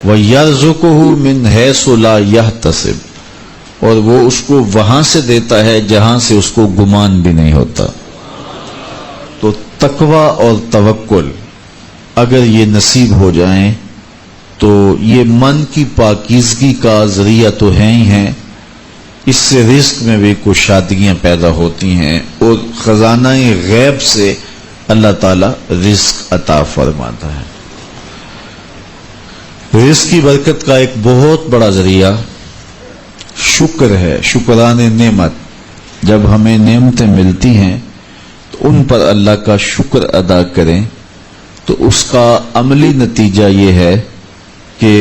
وَيَرْزُقُهُ مِنْ حَيْثُ لَا يَحْتَسِبُ، اور وہ اس کو وہاں سے دیتا ہے جہاں سے اس کو گمان بھی نہیں ہوتا۔ تو تقوی اور توکل اگر یہ نصیب ہو جائیں تو یہ من کی پاکیزگی کا ذریعہ تو ہے ہی ہیں، اس سے رزق میں بھی کچھ شادیاں پیدا ہوتی ہیں اور خزانہ غیب سے اللہ تعالی رزق عطا فرماتا ہے۔ رزق کی برکت کا ایک بہت بڑا ذریعہ شکر ہے، شکران نعمت۔ جب ہمیں نعمتیں ملتی ہیں تو ان پر اللہ کا شکر ادا کریں تو اس کا عملی نتیجہ یہ ہے کہ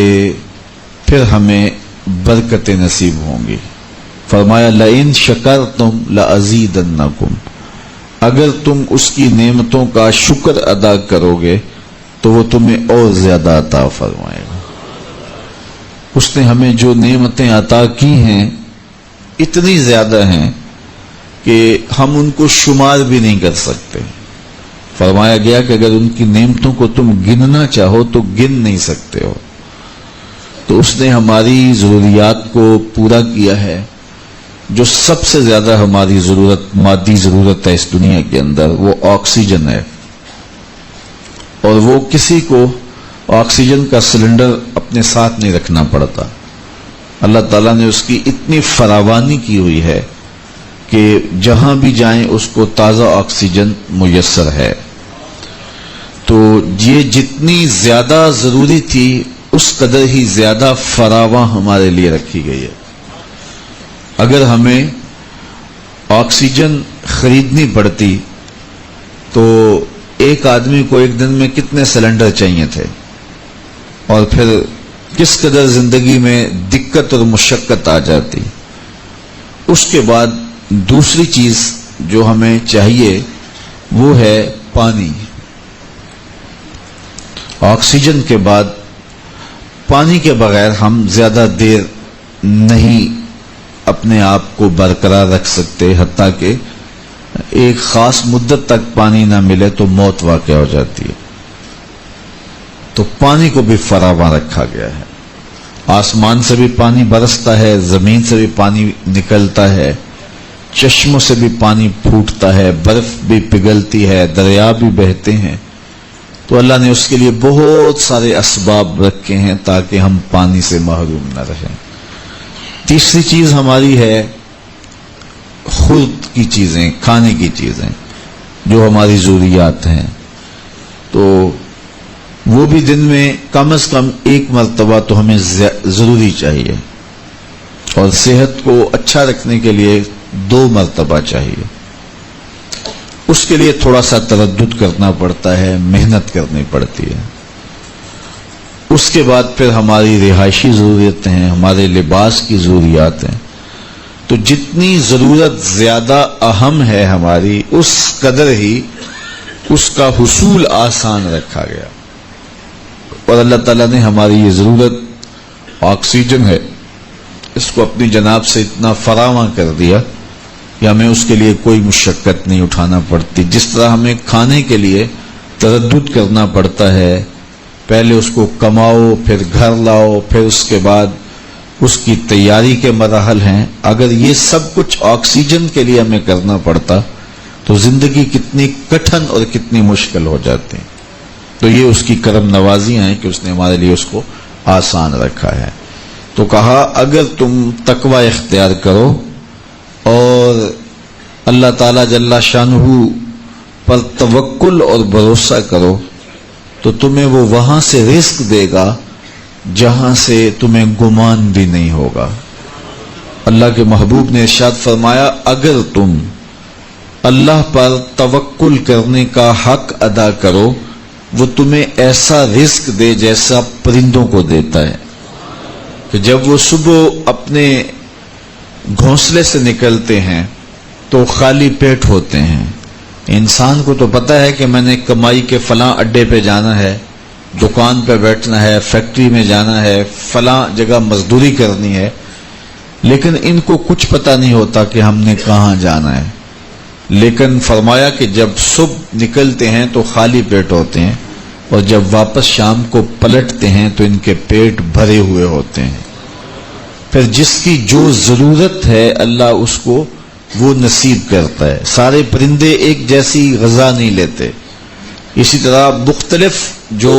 پھر ہمیں برکتیں نصیب ہوں گی۔ فرمایا لئن شکرتم لازیدنکم، اگر تم اس کی نعمتوں کا شکر ادا کرو گے تو وہ تمہیں اور زیادہ عطا فرمائے گا۔ اس نے ہمیں جو نعمتیں عطا کی ہیں اتنی زیادہ ہیں کہ ہم ان کو شمار بھی نہیں کر سکتے۔ فرمایا گیا کہ اگر ان کی نعمتوں کو تم گننا چاہو تو گن نہیں سکتے ہو۔ تو اس نے ہماری ضروریات کو پورا کیا ہے۔ جو سب سے زیادہ ہماری ضرورت، مادی ضرورت ہے اس دنیا کے اندر، وہ آکسیجن ہے، اور وہ کسی کو آکسیجن کا سلنڈر اپنے ساتھ نہیں رکھنا پڑتا۔ اللہ تعالیٰ نے اس کی اتنی فراوانی کی ہوئی ہے کہ جہاں بھی جائیں اس کو تازہ آکسیجن میسر ہے۔ تو یہ جتنی زیادہ ضروری تھی اس قدر ہی زیادہ فراواں ہمارے لیے رکھی گئی ہے۔ اگر ہمیں آکسیجن خریدنی پڑتی تو ایک آدمی کو ایک دن میں کتنے سلنڈر چاہیے تھے، اور پھر کس قدر زندگی میں دقت اور مشقت آ جاتی۔ اس کے بعد دوسری چیز جو ہمیں چاہیے وہ ہے پانی۔ آکسیجن کے بعد پانی کے بغیر ہم زیادہ دیر نہیں اپنے آپ کو برقرار رکھ سکتے، حتیٰ کہ ایک خاص مدت تک پانی نہ ملے تو موت واقع ہو جاتی ہے۔ تو پانی کو بھی فراواں رکھا گیا ہے۔ آسمان سے بھی پانی برستا ہے، زمین سے بھی پانی نکلتا ہے، چشموں سے بھی پانی پھوٹتا ہے، برف بھی پگھلتی ہے، دریا بھی بہتے ہیں۔ تو اللہ نے اس کے لیے بہت سارے اسباب رکھے ہیں تاکہ ہم پانی سے محروم نہ رہیں۔ تیسری چیز ہماری ہے خود کی چیزیں، کھانے کی چیزیں جو ہماری ضروریات ہیں۔ تو وہ بھی دن میں کم از کم ایک مرتبہ تو ہمیں ضروری چاہیے، اور صحت کو اچھا رکھنے کے لیے 2 مرتبہ چاہیے۔ اس کے لیے تھوڑا سا تردد کرنا پڑتا ہے، محنت کرنی پڑتی ہے۔ اس کے بعد پھر ہماری رہائشی ضرورتیں ہیں، ہمارے لباس کی ضروریات ہیں۔ تو جتنی ضرورت زیادہ اہم ہے ہماری، اس قدر ہی اس کا حصول آسان رکھا گیا۔ اور اللہ تعالیٰ نے ہماری یہ ضرورت آکسیجن ہے، اس کو اپنی جناب سے اتنا فراواں کر دیا کہ ہمیں اس کے لیے کوئی مشقت نہیں اٹھانا پڑتی۔ جس طرح ہمیں کھانے کے لیے تردد کرنا پڑتا ہے، پہلے اس کو کماؤ، پھر گھر لاؤ، پھر اس کے بعد اس کی تیاری کے مراحل ہیں، اگر یہ سب کچھ آکسیجن کے لیے ہمیں کرنا پڑتا تو زندگی کتنی کٹھن اور کتنی مشکل ہو جاتی۔ تو یہ اس کی کرم نوازیاں ہیں کہ اس نے ہمارے لیے اس کو آسان رکھا ہے۔ تو کہا اگر تم تقوی اختیار کرو اور اللہ تعالیٰ جل شانہ پر توکل اور بھروسہ کرو تو تمہیں وہ وہاں سے رزق دے گا جہاں سے تمہیں گمان بھی نہیں ہوگا۔ اللہ کے محبوب نے ارشاد فرمایا اگر تم اللہ پر توکل کرنے کا حق ادا کرو وہ تمہیں ایسا رزق دے جیسا پرندوں کو دیتا ہے، کہ جب وہ صبح اپنے گھونسلے سے نکلتے ہیں تو خالی پیٹ ہوتے ہیں۔ انسان کو تو پتہ ہے کہ میں نے کمائی کے فلاں اڈے پہ جانا ہے، دکان پہ بیٹھنا ہے، فیکٹری میں جانا ہے، فلاں جگہ مزدوری کرنی ہے، لیکن ان کو کچھ پتہ نہیں ہوتا کہ ہم نے کہاں جانا ہے۔ لیکن فرمایا کہ جب صبح نکلتے ہیں تو خالی پیٹ ہوتے ہیں، اور جب واپس شام کو پلٹتے ہیں تو ان کے پیٹ بھرے ہوئے ہوتے ہیں. پھر جس کی جو ضرورت ہے اللہ اس کو وہ نصیب کرتا ہے. سارے پرندے ایک جیسی غذا نہیں لیتے. اسی طرح مختلف جو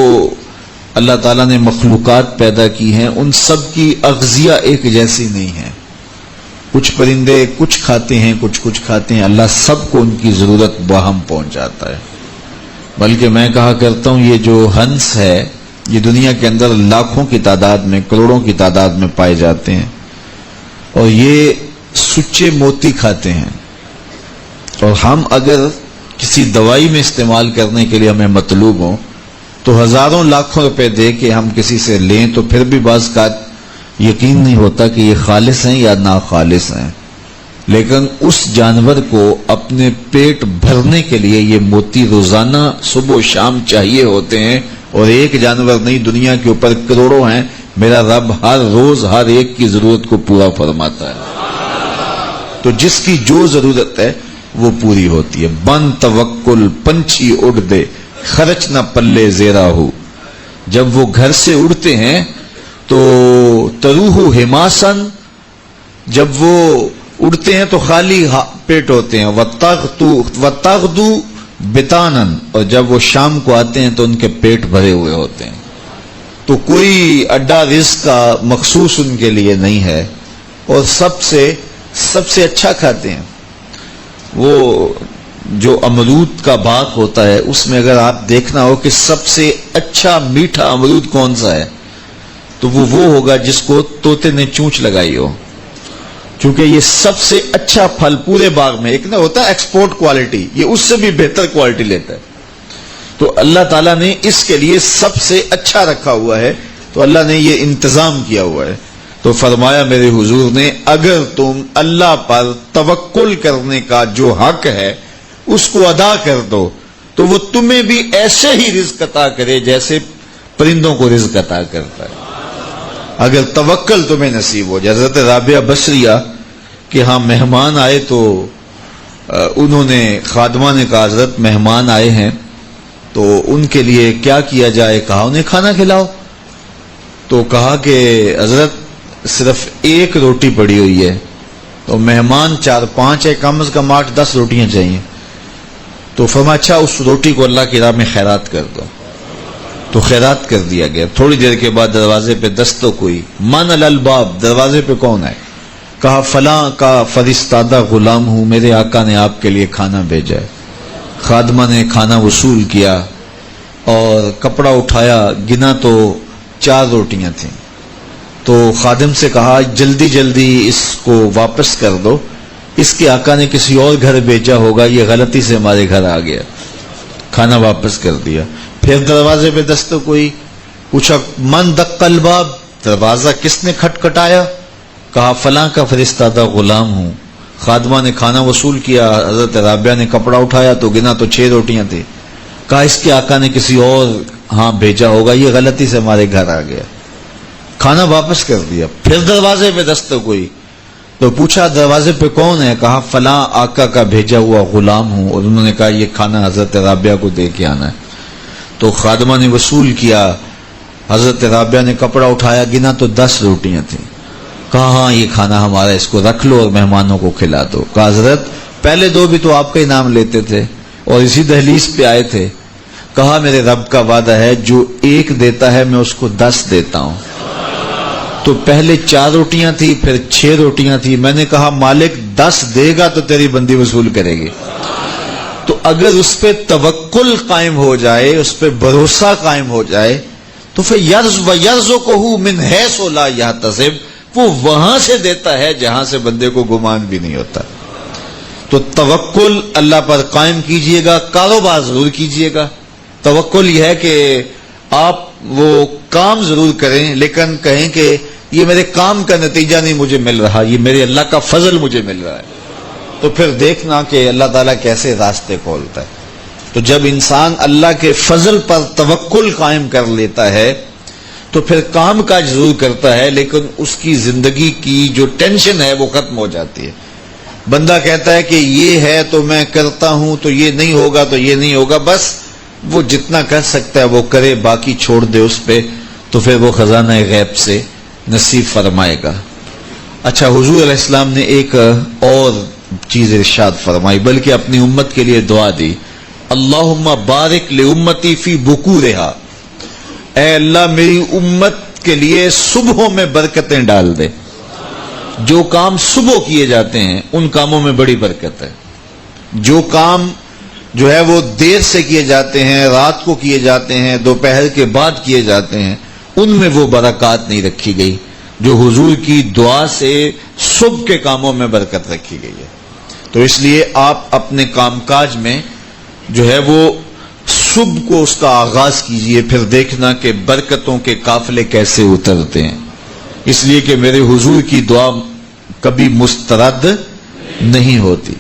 اللہ تعالیٰ نے مخلوقات پیدا کی ہیں ان سب کی اغذیہ ایک جیسی نہیں ہے. کچھ پرندے کچھ کھاتے ہیں, کچھ کھاتے ہیں. اللہ سب کو ان کی ضرورت باہم پہنچاتا ہے. بلکہ میں کہا کرتا ہوں یہ جو ہنس ہے یہ دنیا کے اندر لاکھوں کی تعداد میں, کروڑوں کی تعداد میں پائے جاتے ہیں, اور یہ سچے موتی کھاتے ہیں. اور ہم اگر کسی دوائی میں استعمال کرنے کے لیے ہمیں مطلوب ہوں تو ہزاروں لاکھوں روپے دے کے ہم کسی سے لیں تو پھر بھی بعض کا یقین نہیں ہوتا کہ یہ خالص ہیں یا ناخالص ہیں. لیکن اس جانور کو اپنے پیٹ بھرنے کے لیے یہ موتی روزانہ صبح و شام چاہیے ہوتے ہیں. اور ایک جانور نہیں, دنیا کے اوپر کروڑوں ہیں. میرا رب ہر روز ہر ایک کی ضرورت کو پورا فرماتا ہے. تو جس کی جو ضرورت ہے وہ پوری ہوتی ہے. بن توکل پنچھی اڑ دے خرچ نہ پلے زیرا ہو. جب وہ گھر سے اڑتے ہیں تو تروح حماسن, جب وہ اڑتے ہیں تو خالی پیٹ ہوتے ہیں. وَتَغْدُو بِطَانًا, اور جب وہ شام کو آتے ہیں تو ان کے پیٹ بھرے ہوئے ہوتے ہیں. تو کوئی اڈا رزق کا مخصوص ان کے لیے نہیں ہے, اور سب سے اچھا کھاتے ہیں. وہ جو امرود کا باغ ہوتا ہے اس میں اگر آپ دیکھنا ہو کہ سب سے اچھا میٹھا امرود کون سا ہے تو وہ ہوگا جس کو طوطے نے چونچ لگائی ہو. چونکہ یہ سب سے اچھا پھل پورے باغ میں, ایک نہ ہوتا ہے ایکسپورٹ کوالٹی, یہ اس سے بھی بہتر کوالٹی لیتا ہے. تو اللہ تعالیٰ نے اس کے لیے سب سے اچھا رکھا ہوا ہے, تو اللہ نے یہ انتظام کیا ہوا ہے. تو فرمایا میرے حضور نے اگر تم اللہ پر توکل کرنے کا جو حق ہے اس کو ادا کر دو تو وہ تمہیں بھی ایسے ہی رزق عطا کرے جیسے پرندوں کو رزق عطا کرتا ہے. اگر توکل تمہیں نصیب ہو جائے. حضرت رابعہ بصریہ کہ ہاں مہمان آئے تو انہوں نے خادمہ نے کہا حضرت مہمان آئے ہیں تو ان کے لیے کیا کیا جائے. کہا انہیں کھانا کھلاؤ. تو کہا کہ حضرت صرف ایک روٹی پڑی ہوئی ہے, تو مہمان 4-5 ہے, کم از کم 8-10 روٹیاں چاہیے. تو فرمایا اچھا اس روٹی کو اللہ کی راہ میں خیرات کر دو. تو خیرات کر دیا گیا. تھوڑی دیر کے بعد دروازے پہ دستک ہوئی. من الالباب, دروازے پہ کون ہے؟ کہا فلاں کا فرستادہ غلام ہوں, میرے آقا نے آپ کے لیے کھانا بھیجا ہے. خادمہ نے کھانا وصول کیا اور کپڑا اٹھایا, گنا تو 4 روٹیاں تھیں. تو خادم سے کہا جلدی جلدی اس کو واپس کر دو, اس کے آقا نے کسی اور گھر بھیجا ہوگا, یہ غلطی سے ہمارے گھر آ گیا. کھانا واپس کر دیا. پھر دروازے پہ دستک ہوئی. پوچھا من دق الباب, دروازہ کس نے کھٹکھٹایا؟ کہا فلاں کا فرستادہ غلام ہوں. خادمہ نے کھانا وصول کیا, حضرت رابعہ نے کپڑا اٹھایا تو گنا تو 6 روٹیاں تھیں. کہا اس کے آقا نے کسی اور ہاں بھیجا ہوگا, یہ غلطی سے ہمارے گھر آ گیا. کھانا واپس کر دیا. پھر دروازے پہ دستک ہوئی تو پوچھا دروازے پہ کون ہے؟ کہا فلاں آقا کا بھیجا ہوا غلام ہوں, اور انہوں نے کہا یہ کھانا حضرت رابعہ کو دے کے آنا ہے. تو خادمہ نے وصول کیا, حضرت رابعہ نے کپڑا اٹھایا, گنا تو 10 روٹیاں تھیں. کہا ہاں یہ کھانا ہمارا, اس کو رکھ لو اور مہمانوں کو کھلا دو. کہا حضرت پہلے 2 بھی تو آپ کا ہی نام لیتے تھے اور اسی دہلیز پہ آئے تھے. کہا میرے رب کا وعدہ ہے جو 1 دیتا ہے میں اس کو 10 دیتا ہوں. تو پہلے 4 روٹیاں تھی, پھر 6 روٹیاں تھی. میں نے کہا مالک 10 دے گا تو تیری بندی وصول کرے گی. تو اگر اس پہ توکل قائم ہو جائے, اس پہ بھروسہ قائم ہو جائے تو پھر یرزقہ من حیث لا یحتسب, وہ وہاں سے دیتا ہے جہاں سے بندے کو گمان بھی نہیں ہوتا. تو توکل اللہ پر قائم کیجئے گا. کاروبار ضرور کیجئے گا. توکل یہ ہے کہ آپ وہ کام ضرور کریں لیکن کہیں کہ یہ میرے کام کا نتیجہ نہیں مجھے مل رہا, یہ میرے اللہ کا فضل مجھے مل رہا ہے. تو پھر دیکھنا کہ اللہ تعالیٰ کیسے راستے کھولتا ہے. تو جب انسان اللہ کے فضل پر توکل قائم کر لیتا ہے تو پھر کام کاج ضرور کرتا ہے لیکن اس کی زندگی کی جو ٹینشن ہے وہ ختم ہو جاتی ہے. بندہ کہتا ہے کہ یہ ہے تو میں کرتا ہوں, تو یہ نہیں ہوگا تو یہ نہیں ہوگا, بس وہ جتنا کر سکتا ہے وہ کرے، باقی چھوڑ دے اس پہ، تو پھر وہ خزانہ غیب سے نصیب فرمائے گا۔ اچھا، حضور علیہ السلام نے ایک اور چیز ارشاد فرمائی، بلکہ اپنی امت کے لیے دعا دی، اللہم بارک لامتی فی بکورہا، اے اللہ میری امت کے لیے صبحوں میں برکتیں ڈال دے۔ جو کام صبح کیے جاتے ہیں ان کاموں میں بڑی برکت ہے، جو کام جو ہے وہ دیر سے کیے جاتے ہیں، رات کو کیے جاتے ہیں، دوپہر کے بعد کیے جاتے ہیں، ان میں وہ برکات نہیں رکھی گئی جو حضور کی دعا سے صبح کے کاموں میں برکت رکھی گئی ہے۔ تو اس لیے آپ اپنے کام کاج میں جو ہے وہ صبح کو اس کا آغاز کیجئے، پھر دیکھنا کہ برکتوں کے قافلے کیسے اترتے ہیں، اس لیے کہ میرے حضور کی دعا کبھی مسترد نہیں ہوتی۔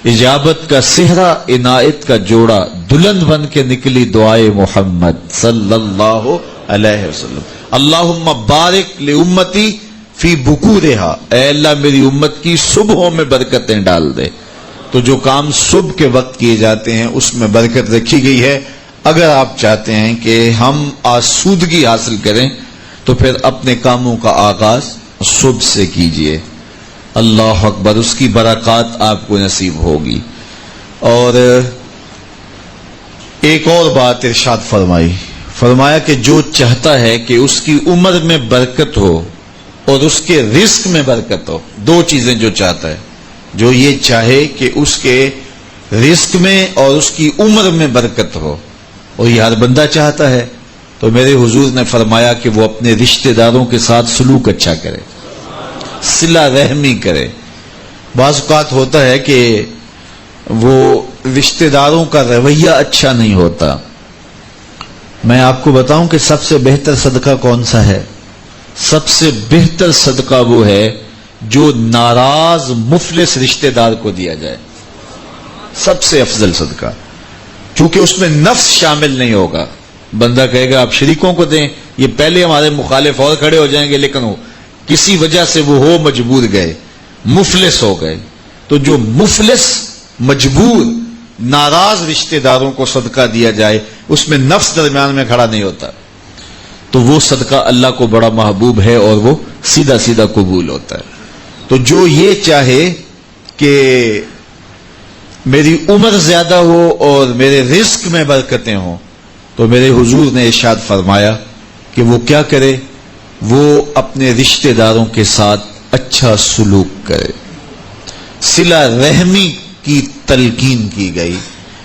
اجابت کا صحرا، عنایت کا جوڑا، دلہن بن کے نکلی دعائے محمد صلی اللہ علیہ وسلم۔ اللہم بارک لامتی فی بکورہا، اے اللہ میری امت کی صبحوں میں برکتیں ڈال دے۔ تو جو کام صبح کے وقت کیے جاتے ہیں اس میں برکت رکھی گئی ہے۔ اگر آپ چاہتے ہیں کہ ہم آسودگی حاصل کریں تو پھر اپنے کاموں کا آغاز صبح سے کیجئے۔ اللہ اکبر، اس کی برکات آپ کو نصیب ہوگی۔ اور ایک اور بات ارشاد فرمایا کہ جو چاہتا ہے کہ اس کی عمر میں برکت ہو اور اس کے رزق میں برکت ہو، دو چیزیں جو چاہتا ہے، جو یہ چاہے کہ اس کے رزق میں اور اس کی عمر میں برکت ہو، اور یہ ہر بندہ چاہتا ہے، تو میرے حضور نے فرمایا کہ وہ اپنے رشتہ داروں کے ساتھ سلوک اچھا کرے، صلہ رحمی کرے۔ بعض اوقات ہوتا ہے کہ وہ رشتہ داروں کا رویہ اچھا نہیں ہوتا۔ میں آپ کو بتاؤں کہ سب سے بہتر صدقہ کون سا ہے؟ سب سے بہتر صدقہ وہ ہے جو ناراض مفلس رشتہ دار کو دیا جائے، سب سے افضل صدقہ، چونکہ اس میں نفس شامل نہیں ہوگا۔ بندہ کہے گا آپ شریکوں کو دیں، یہ پہلے ہمارے مخالف اور کھڑے ہو جائیں گے، لیکن وہ کسی وجہ سے وہ ہو مجبور گئے، مفلس ہو گئے، تو جو مفلس مجبور ناراض رشتہ داروں کو صدقہ دیا جائے اس میں نفس درمیان میں کھڑا نہیں ہوتا، تو وہ صدقہ اللہ کو بڑا محبوب ہے اور وہ سیدھا سیدھا قبول ہوتا ہے۔ تو جو یہ چاہے کہ میری عمر زیادہ ہو اور میرے رزق میں برکتیں ہوں، تو میرے حضور نے ارشاد فرمایا کہ وہ کیا کرے، وہ اپنے رشتہ داروں کے ساتھ اچھا سلوک کرے۔ صلہ رحمی کی تلقین کی گئی،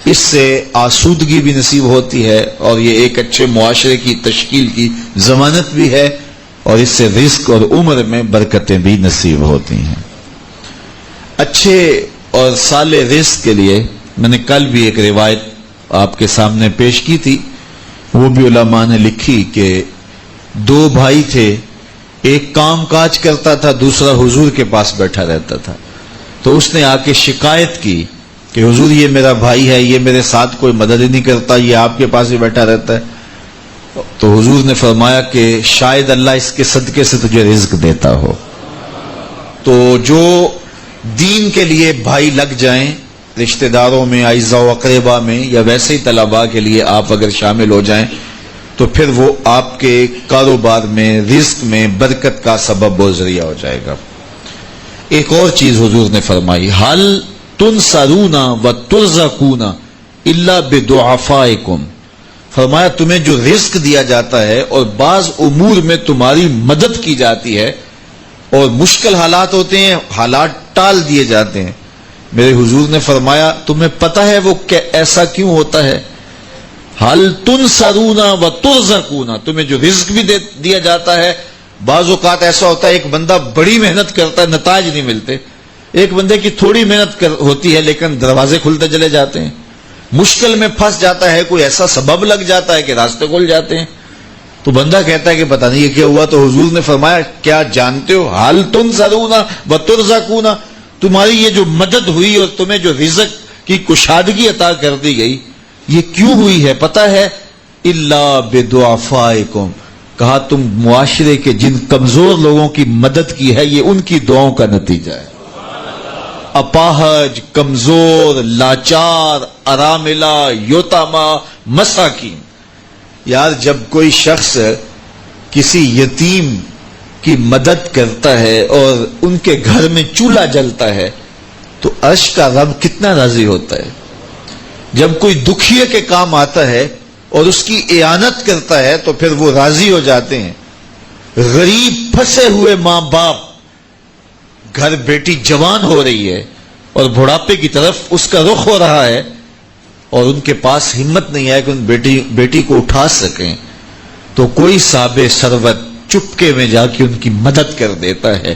اس سے آسودگی بھی نصیب ہوتی ہے اور یہ ایک اچھے معاشرے کی تشکیل کی ضمانت بھی ہے، اور اس سے رزق اور عمر میں برکتیں بھی نصیب ہوتی ہیں۔ اچھے اور صالح رزق کے لیے میں نے کل بھی ایک روایت آپ کے سامنے پیش کی تھی، وہ بھی علماء نے لکھی کہ دو بھائی تھے، ایک کام کاج کرتا تھا، دوسرا حضور کے پاس بیٹھا رہتا تھا۔ تو اس نے آ کے شکایت کی کہ حضور یہ میرا بھائی ہے، یہ میرے ساتھ کوئی مدد ہی نہیں کرتا، یہ آپ کے پاس ہی بیٹھا رہتا ہے۔ تو حضور نے فرمایا کہ شاید اللہ اس کے صدقے سے تجھے رزق دیتا ہو۔ تو جو دین کے لیے بھائی لگ جائیں، رشتہ داروں میں، اعزاء و اقربا میں، یا ویسے ہی طلباء کے لیے آپ اگر شامل ہو جائیں تو پھر وہ آپ کے کاروبار میں، رزق میں برکت کا سبب و ذریعہ ہو جائے گا۔ ایک اور چیز حضور نے فرمائی، حل تنصرون و ترزقون الا بضعفائکم، فرمایا تمہیں جو رزق دیا جاتا ہے اور بعض امور میں تمہاری مدد کی جاتی ہے اور مشکل حالات ہوتے ہیں، حالات ٹال دیے جاتے ہیں، میرے حضور نے فرمایا تمہیں پتہ ہے وہ ایسا کیوں ہوتا ہے؟ حل تنصرون و ترزقون، تمہیں جو رزق بھی دیا جاتا ہے، بعض اوقات ایسا ہوتا ہے ایک بندہ بڑی محنت کرتا ہے، نتائج نہیں ملتے، ایک بندے کی تھوڑی محنت ہوتی ہے لیکن دروازے کھلتے چلے جاتے ہیں، مشکل میں پھنس جاتا ہے، کوئی ایسا سبب لگ جاتا ہے کہ راستے کھل جاتے ہیں، تو بندہ کہتا ہے کہ پتہ نہیں یہ کیا ہوا، تو حضور نے فرمایا کیا جانتے ہو، حل تنصرون و ترزقون، تمہاری یہ جو مدد ہوئی اور تمہیں جو رزق کی کشادگی عطا کر دی گئی یہ کیوں ہوئی ہے پتہ ہے؟ الا بضعفائکم، کہا تم معاشرے کے جن کمزور لوگوں کی مدد کی ہے یہ ان کی دعاؤں کا نتیجہ ہے۔ اپاہج، کمزور، لاچار، اراملہ، یتامہ، مساکین. یار جب کوئی شخص کسی یتیم کی مدد کرتا ہے اور ان کے گھر میں چولہا جلتا ہے تو عرش کا رب کتنا راضی ہوتا ہے. جب کوئی دکھیے کے کام آتا ہے اور اس کی اعانت کرتا ہے تو پھر وہ راضی ہو جاتے ہیں. غریب پھنسے ہوئے ماں باپ، گھر بیٹی جوان ہو رہی ہے اور بڑھاپے کی طرف اس کا رخ ہو رہا ہے اور ان کے پاس ہمت نہیں ہے کہ ان بیٹی کو اٹھا سکیں، تو کوئی صاحب ثروت چپکے میں جا کے ان کی مدد کر دیتا ہے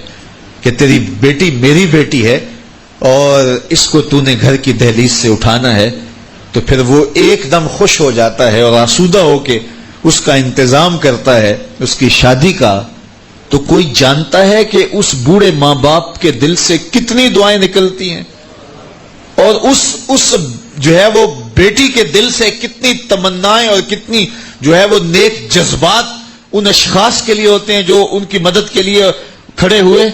کہ تیری بیٹی میری بیٹی ہے اور اس کو تو نے گھر کی دہلیز سے اٹھانا ہے. تو پھر وہ ایک دم خوش ہو جاتا ہے اور آسودہ ہو کے اس کا انتظام کرتا ہے اس کی شادی کا. تو کوئی جانتا ہے کہ اس بوڑھے ماں باپ کے دل سے کتنی دعائیں نکلتی ہیں اور اس جو ہے وہ بیٹی کے دل سے کتنی تمنائیں اور کتنی جو ہے وہ نیک جذبات ان اشخاص کے لیے ہوتے ہیں جو ان کی مدد کے لیے کھڑے ہوئے.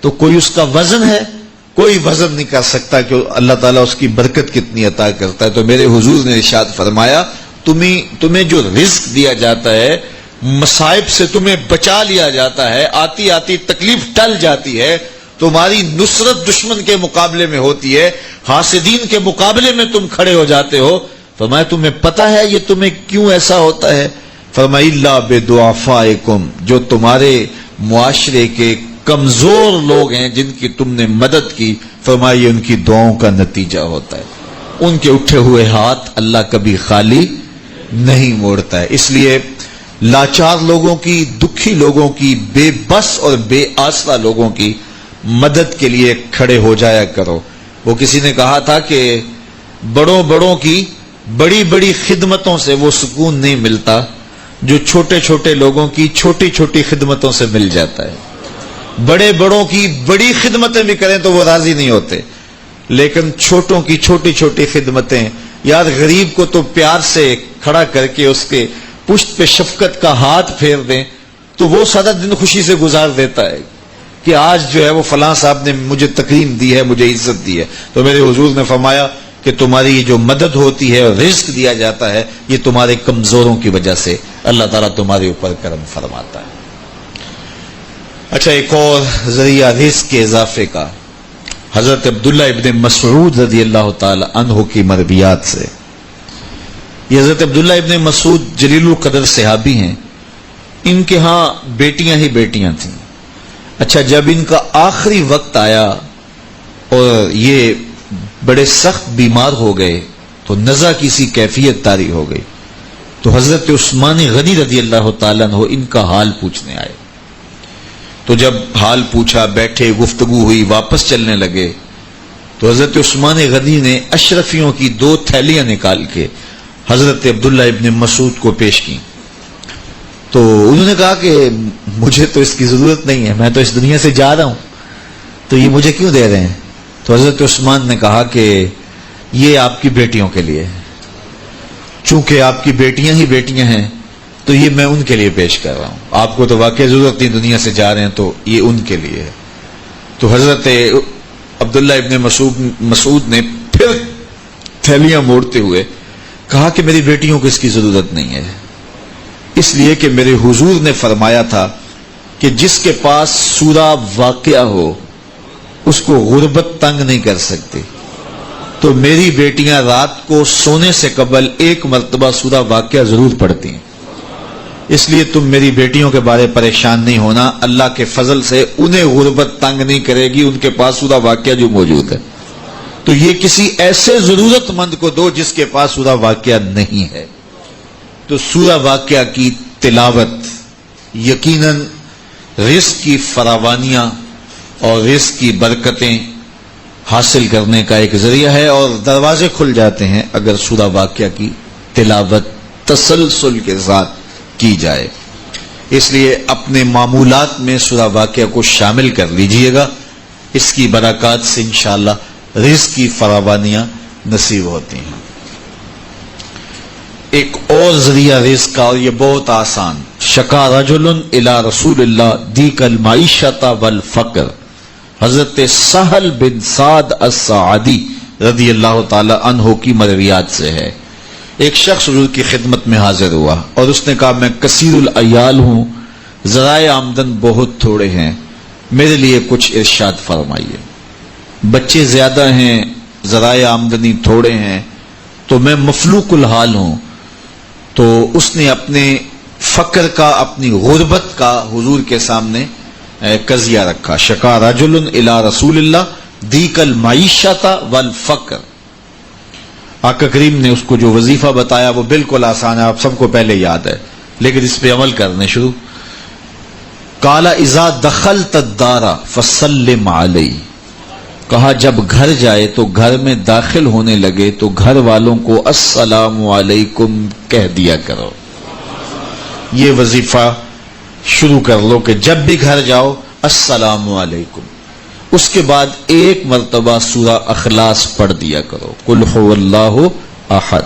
تو کوئی اس کا وزن ہے؟ کوئی وزن نہیں کر سکتا کہ اللہ تعالیٰ اس کی برکت کتنی عطا کرتا ہے. تو میرے حضور نے ارشاد فرمایا تمہیں جو رزق دیا جاتا ہے، مصائب سے تمہیں بچا لیا جاتا ہے، آتی آتی تکلیف ٹل جاتی ہے، تمہاری نصرت دشمن کے مقابلے میں ہوتی ہے، حاسدین کے مقابلے میں تم کھڑے ہو جاتے ہو. فرمایا تمہیں پتا ہے یہ تمہیں کیوں ایسا ہوتا ہے؟ فرمایا الا بدعفائکم، جو تمہارے معاشرے کے کمزور لوگ ہیں جن کی تم نے مدد کی، فرمایا یہ ان کی دعاؤں کا نتیجہ ہوتا ہے. ان کے اٹھے ہوئے ہاتھ اللہ کبھی خالی نہیں موڑتا ہے. اس لیے لاچار لوگوں کی، دکھی لوگوں کی، بے بس اور بے آسرا لوگوں کی مدد کے لیے کھڑے ہو جایا کرو. وہ کسی نے کہا تھا کہ بڑوں کی بڑی بڑی خدمتوں سے وہ سکون نہیں ملتا جو چھوٹے چھوٹے لوگوں کی چھوٹی چھوٹی خدمتوں سے مل جاتا ہے. بڑوں کی بڑی خدمتیں بھی کریں تو وہ راضی نہیں ہوتے، لیکن چھوٹوں کی چھوٹی چھوٹی خدمتیں، یار غریب کو تو پیار سے کھڑا کر کے اس کے پشت پہ شفقت کا ہاتھ پھیر دیں تو وہ سارا دن خوشی سے گزار دیتا ہے کہ آج جو ہے وہ فلاں صاحب نے مجھے تکریم دی ہے، مجھے عزت دی ہے. تو میرے حضور نے فرمایا کہ تمہاری یہ جو مدد ہوتی ہے اور رزق دیا جاتا ہے یہ تمہارے کمزوروں کی وجہ سے اللہ تعالیٰ تمہارے اوپر کرم فرماتا ہے. اچھا، ایک اور ذریعہ رزق کے اضافے کا حضرت عبداللہ ابن مسعود رضی اللہ تعالی عنہ کی مرویات سے. یہ حضرت عبداللہ ابن مسعود جلیل القدر صحابی ہیں. ان کے ہاں بیٹیاں ہی بیٹیاں تھیں. اچھا، جب ان کا آخری وقت آیا اور یہ بڑے سخت بیمار ہو گئے تو نزع کی سی کیفیت طاری ہو گئی، تو حضرت عثمان غنی رضی اللہ تعالیٰ عنہ ان کا حال پوچھنے آئے. تو جب حال پوچھا، بیٹھے، گفتگو ہوئی، واپس چلنے لگے تو حضرت عثمان غنی نے اشرفیوں کی 2 تھیلیاں نکال کے حضرت عبداللہ ابن مسعود کو پیش کی. تو انہوں نے کہا کہ مجھے تو اس کی ضرورت نہیں ہے، میں تو اس دنیا سے جا رہا ہوں، تو یہ مجھے کیوں دے رہے ہیں؟ تو حضرت عثمان نے کہا کہ یہ آپ کی بیٹیوں کے لیے، چونکہ آپ کی بیٹیاں ہی بیٹیاں ہیں تو یہ میں ان کے لیے پیش کر رہا ہوں. آپ کو تو واقعی ضرورت نہیں، دنیا سے جا رہے ہیں، تو یہ ان کے لیے ہے. تو حضرت عبداللہ ابن مسعود نے پھر تھیلیاں موڑتے ہوئے کہا کہ میری بیٹیوں کو اس کی ضرورت نہیں ہے، اس لیے کہ میرے حضور نے فرمایا تھا کہ جس کے پاس سورہ واقعہ ہو اس کو غربت تنگ نہیں کر سکتی. تو میری بیٹیاں رات کو سونے سے قبل 1 مرتبہ سورہ واقعہ ضرور پڑھتی ہیں، اس لیے تم میری بیٹیوں کے بارے پریشان نہیں ہونا. اللہ کے فضل سے انہیں غربت تنگ نہیں کرے گی، ان کے پاس سورہ واقعہ جو موجود ہے. تو یہ کسی ایسے ضرورت مند کو دو جس کے پاس سورہ واقعہ نہیں ہے. تو سورہ واقعہ کی تلاوت یقیناً رزق کی فراوانیاں اور رزق کی برکتیں حاصل کرنے کا ایک ذریعہ ہے، اور دروازے کھل جاتے ہیں اگر سورہ واقعہ کی تلاوت تسلسل کے ساتھ کی جائے. اس لیے اپنے معمولات میں سورہ واقعہ کو شامل کر لیجئے گا، اس کی برکات سے انشاءاللہ رزق کی فراوانیاں نصیب ہوتی ہیں. ایک اور ذریعہ رزق کا، اور یہ بہت آسان. شکا رجل الی رسول اللہ دیک المعیشۃ والفقر، حضرت سہل بن سعد الساعدی رضی اللہ تعالی عنہ کی مرویات سے ہے ایک شخص حضور کی خدمت میں حاضر ہوا اور اس نے کہا میں کثیر العیال ہوں، ذرائع آمدن بہت تھوڑے ہیں، میرے لیے کچھ ارشاد فرمائیے، بچے زیادہ ہیں، ذرائع آمدنی تھوڑے ہیں، تو میں مفلوق الحال ہوں۔ تو اس نے اپنے فقر کا، اپنی غربت کا حضور کے سامنے قضیہ رکھا۔ شکا رجل الی رسول اللہ دیک المعیشۃ والفقر۔ آقا کریم نے اس کو جو وظیفہ بتایا وہ بالکل آسان ہے، آپ سب کو پہلے یاد ہے، لیکن اس پہ عمل کرنے شروع۔ قال اذا دخلت الدار فسلم علی، کہا جب گھر جائے تو گھر میں داخل ہونے لگے تو گھر والوں کو السلام علیکم کہہ دیا کرو۔ یہ وظیفہ شروع کر لو کہ جب بھی گھر جاؤ السلام علیکم۔ اس کے بعد ایک مرتبہ سورہ اخلاص پڑھ دیا کرو، قل هو اللہ احد۔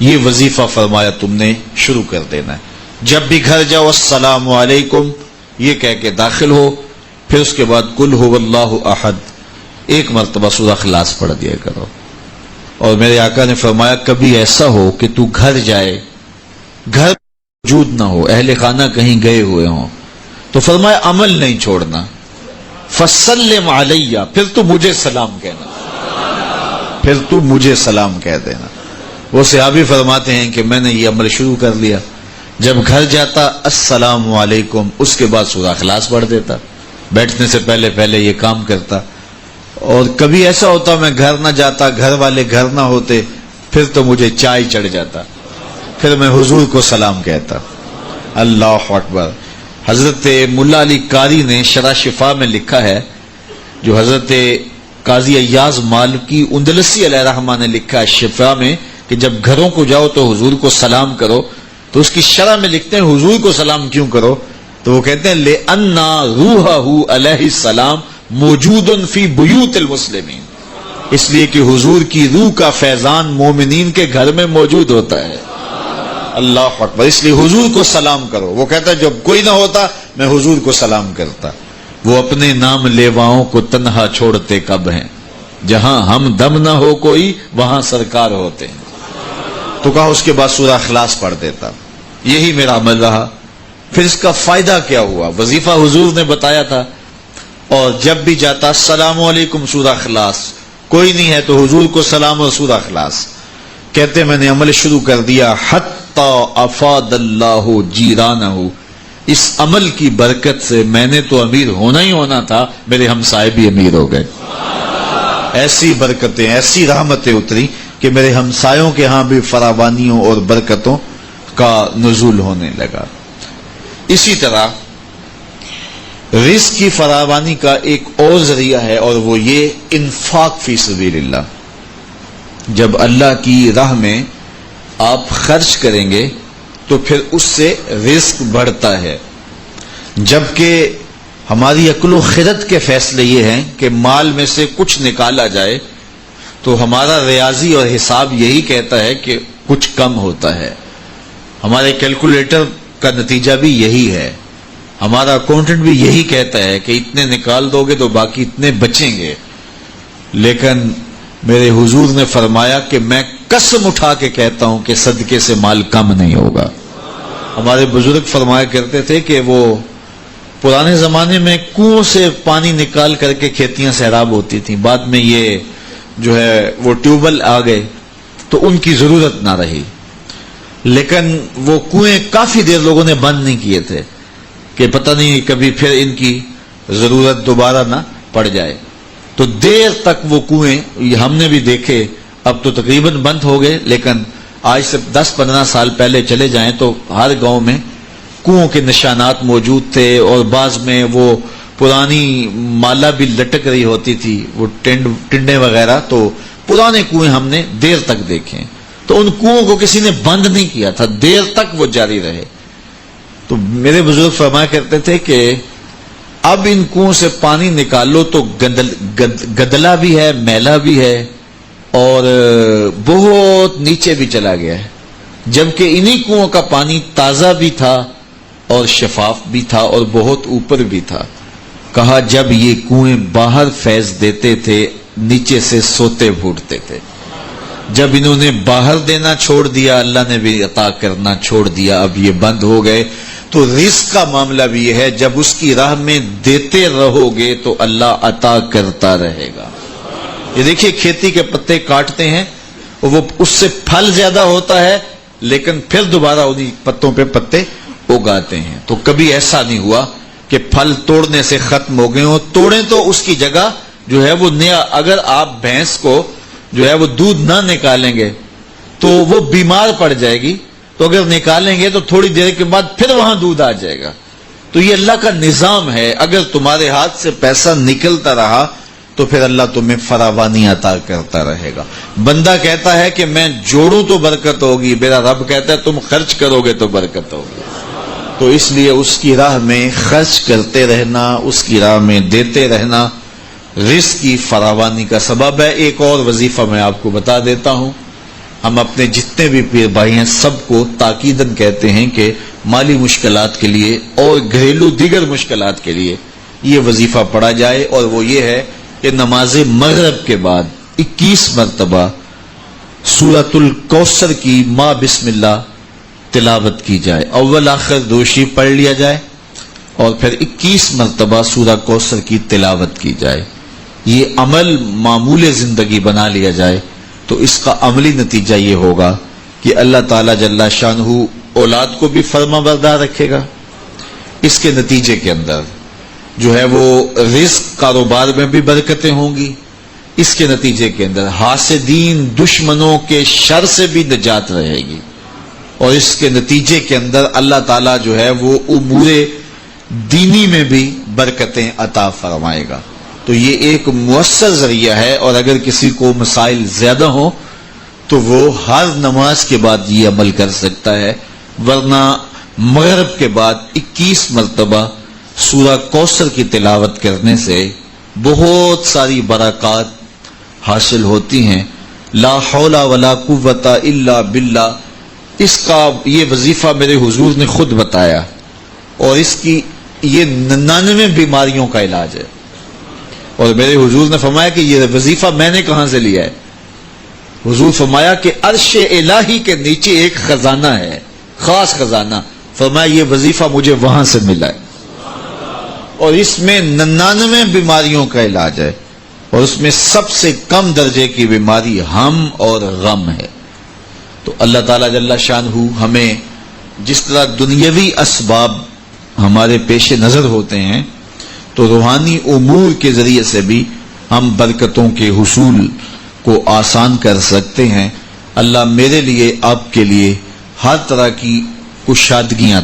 یہ وظیفہ فرمایا تم نے شروع کر دینا ہے، جب بھی گھر جاؤ السلام علیکم یہ کہہ کے داخل ہو، پھر اس کے بعد قل هو اللہ احد ایک مرتبہ سورہ اخلاص پڑھ دیا کرو۔ اور میرے آقا نے فرمایا کبھی ایسا ہو کہ تو گھر جائے، گھر موجود نہ ہو، اہل خانہ کہیں گئے ہوئے ہوں، تو فرمایا عمل نہیں چھوڑنا، فسلم علیہ، پھر تو مجھے سلام کہنا، پھر تو مجھے سلام کہہ دینا۔ وہ صحابی فرماتے ہیں کہ میں نے یہ عمل شروع کر لیا، جب گھر جاتا السلام علیکم، اس کے بعد سورہ اخلاص پڑھ دیتا، بیٹھنے سے پہلے پہلے یہ کام کرتا۔ اور کبھی ایسا ہوتا میں گھر نہ جاتا، گھر والے گھر نہ ہوتے، پھر تو مجھے چائے چڑھ جاتا، پھر میں حضور کو سلام کہتا۔ اللہ اکبر۔ حضرت ملا علی قاری نے شرح شفا میں لکھا ہے، جو حضرت قاضی ایاز مالکی اندلسی علیہ رحمہ نے لکھا ہے شفا میں کہ جب گھروں کو جاؤ تو حضور کو سلام کرو، تو اس کی شرح میں لکھتے ہیں حضور کو سلام کیوں کرو، تو وہ کہتے ہیں لِأَنَّ رُوحَهُ علیہ السلام موجود فی بیوت المسلمین، اس لیے کہ حضور کی روح کا فیضان مومنین کے گھر میں موجود ہوتا ہے۔ اللہ اکبر۔ اس لیے حضور کو سلام کرو۔ وہ کہتا ہے جب کوئی نہ ہوتا میں حضور کو سلام کرتا۔ وہ اپنے نام لیواؤں کو تنہا چھوڑتے کب ہیں، جہاں ہم دم نہ ہو کوئی وہاں سرکار ہوتے ہیں۔ تو کہا اس کے بعد سورہ اخلاص پڑھ دیتا۔ یہی میرا عمل رہا۔ پھر اس کا فائدہ کیا ہوا؟ وظیفہ حضور نے بتایا تھا، اور جب بھی جاتا السلام علیکم سورہ اخلاص، کوئی نہیں ہے تو حضور کو سلام اور سورہ اخلاص کہتے۔ میں نے عمل شروع کر دیا، حتی افاد اللہ جیرانہ، اس عمل کی برکت سے میں نے تو امیر ہونا ہی ہونا تھا، میرے ہمسائے بھی امیر ہو گئے۔ ایسی برکتیں، ایسی رحمتیں اتری کہ میرے ہمسایوں کے ہاں بھی فراوانیوں اور برکتوں کا نزول ہونے لگا۔ اسی طرح رزق کی فراوانی کا ایک اور ذریعہ ہے، اور وہ یہ انفاق فی سبیل اللہ۔ جب اللہ کی راہ میں آپ خرچ کریں گے تو پھر اس سے رزق بڑھتا ہے، جبکہ ہماری عقل و خرد کے فیصلے یہ ہیں کہ مال میں سے کچھ نکالا جائے، تو ہمارا ریاضی اور حساب یہی کہتا ہے کہ کچھ کم ہوتا ہے، ہمارے کیلکولیٹر کا نتیجہ بھی یہی ہے، ہمارا اکاؤنٹنٹ بھی یہی کہتا ہے کہ اتنے نکال دو گے تو باقی اتنے بچیں گے۔ لیکن میرے حضور نے فرمایا کہ میں قسم اٹھا کے کہتا ہوں کہ صدقے سے مال کم نہیں ہوگا۔ ہمارے بزرگ فرمایا کرتے تھے کہ وہ پرانے زمانے میں کنویں سے پانی نکال کر کے کھیتیاں سیراب ہوتی تھیں، بعد میں یہ جو ہے وہ ٹیوبل آ گئے تو ان کی ضرورت نہ رہی، لیکن وہ کنویں کافی دیر لوگوں نے بند نہیں کیے تھے کہ پتہ نہیں کبھی پھر ان کی ضرورت دوبارہ نہ پڑ جائے، تو دیر تک وہ کنویں ہم نے بھی دیکھے، اب تو تقریباً بند ہو گئے، لیکن آج سے 10-15 سال پہلے چلے جائیں تو ہر گاؤں میں کنووں کے نشانات موجود تھے، اور بعض میں وہ پرانی مالا بھی لٹک رہی ہوتی تھی، وہ ٹنڈے وغیرہ، تو پرانے کنویں ہم نے دیر تک دیکھے، تو ان کنووں کو کسی نے بند نہیں کیا تھا، دیر تک وہ جاری رہے۔ تو میرے بزرگ فرمایا کرتے تھے کہ اب ان کنووں سے پانی نکالو تو گدلا بھی ہے، میلا بھی ہے، اور بہت نیچے بھی چلا گیا ہے، جبکہ انہی کنووں کا پانی تازہ بھی تھا اور شفاف بھی تھا اور بہت اوپر بھی تھا۔ کہا جب یہ کنویں باہر فیض دیتے تھے نیچے سے سوتے پھوٹتے تھے، جب انہوں نے باہر دینا چھوڑ دیا اللہ نے بھی عطا کرنا چھوڑ دیا، اب یہ بند ہو گئے۔ تو رزق کا معاملہ بھی یہ ہے، جب اس کی راہ میں دیتے رہو گے تو اللہ عطا کرتا رہے گا۔ یہ دیکھیے کھیتی کے پتے کاٹتے ہیں اور وہ اس سے پھل زیادہ ہوتا ہے لیکن پھر دوبارہ انہی پتوں پہ پتے اگاتے ہیں۔ تو کبھی ایسا نہیں ہوا کہ پھل توڑنے سے ختم ہو گئے ہوں، توڑیں تو اس کی جگہ جو ہے وہ نیا۔ اگر آپ بھینس کو جو ہے وہ دودھ نہ نکالیں گے تو وہ بیمار پڑ جائے گی، تو اگر نکالیں گے تو تھوڑی دیر کے بعد پھر وہاں دودھ آ جائے گا۔ تو یہ اللہ کا نظام ہے، اگر تمہارے ہاتھ سے پیسہ نکلتا رہا تو پھر اللہ تمہیں فراوانی عطا کرتا رہے گا۔ بندہ کہتا ہے کہ میں جوڑوں تو برکت ہوگی، میرا رب کہتا ہے تم خرچ کرو گے تو برکت ہوگی۔ تو اس لیے اس کی راہ میں خرچ کرتے رہنا، اس کی راہ میں دیتے رہنا رزق کی فراوانی کا سبب ہے۔ ایک اور وظیفہ میں آپ کو بتا دیتا ہوں، ہم اپنے جتنے بھی پیر بھائی ہیں سب کو تاکیداً کہتے ہیں کہ مالی مشکلات کے لیے اور گھریلو دیگر مشکلات کے لیے یہ وظیفہ پڑھا جائے، اور وہ یہ ہے کہ نماز مغرب کے بعد 21 مرتبہ سورۃ الکوثر کی ما بسم اللہ تلاوت کی جائے، اول آخر دوشی پڑھ لیا جائے اور پھر 21 مرتبہ سورہ کوثر کی تلاوت کی جائے۔ یہ عمل معمول زندگی بنا لیا جائے تو اس کا عملی نتیجہ یہ ہوگا کہ اللہ تعالیٰ جل شانہ اولاد کو بھی فرما بردار رکھے گا، اس کے نتیجے کے اندر جو ہے وہ رزق کاروبار میں بھی برکتیں ہوں گی، اس کے نتیجے کے اندر حاسدین دشمنوں کے شر سے بھی نجات رہے گی، اور اس کے نتیجے کے اندر اللہ تعالیٰ جو ہے وہ امور دینی میں بھی برکتیں عطا فرمائے گا۔ تو یہ ایک مؤثر ذریعہ ہے، اور اگر کسی کو مسائل زیادہ ہوں تو وہ ہر نماز کے بعد یہ عمل کر سکتا ہے، ورنہ مغرب کے بعد 21 مرتبہ سورہ کوثر کی تلاوت کرنے سے بہت ساری برکات حاصل ہوتی ہیں۔ لا حول ولا قوت الا باللہ، اس کا یہ وظیفہ میرے حضور نے خود بتایا، اور اس کی یہ 99 بیماریوں کا علاج ہے، اور میرے حضور نے فرمایا کہ یہ وظیفہ میں نے کہاں سے لیا ہے؟ حضور فرمایا کہ عرش الہی کے نیچے ایک خزانہ ہے، خاص خزانہ، فرمایا یہ وظیفہ مجھے وہاں سے ملا ہے، اور اس میں 99 بیماریوں کا علاج ہے، اور اس میں سب سے کم درجے کی بیماری ہم اور غم ہے۔ تو اللہ تعالیٰ جل شانہ ہمیں جس طرح دنیاوی اسباب ہمارے پیش نظر ہوتے ہیں تو روحانی امور کے ذریعے سے بھی ہم برکتوں کے حصول کو آسان کر سکتے ہیں۔ اللہ میرے لیے، آپ کے لیے ہر طرح کی کشادگیاں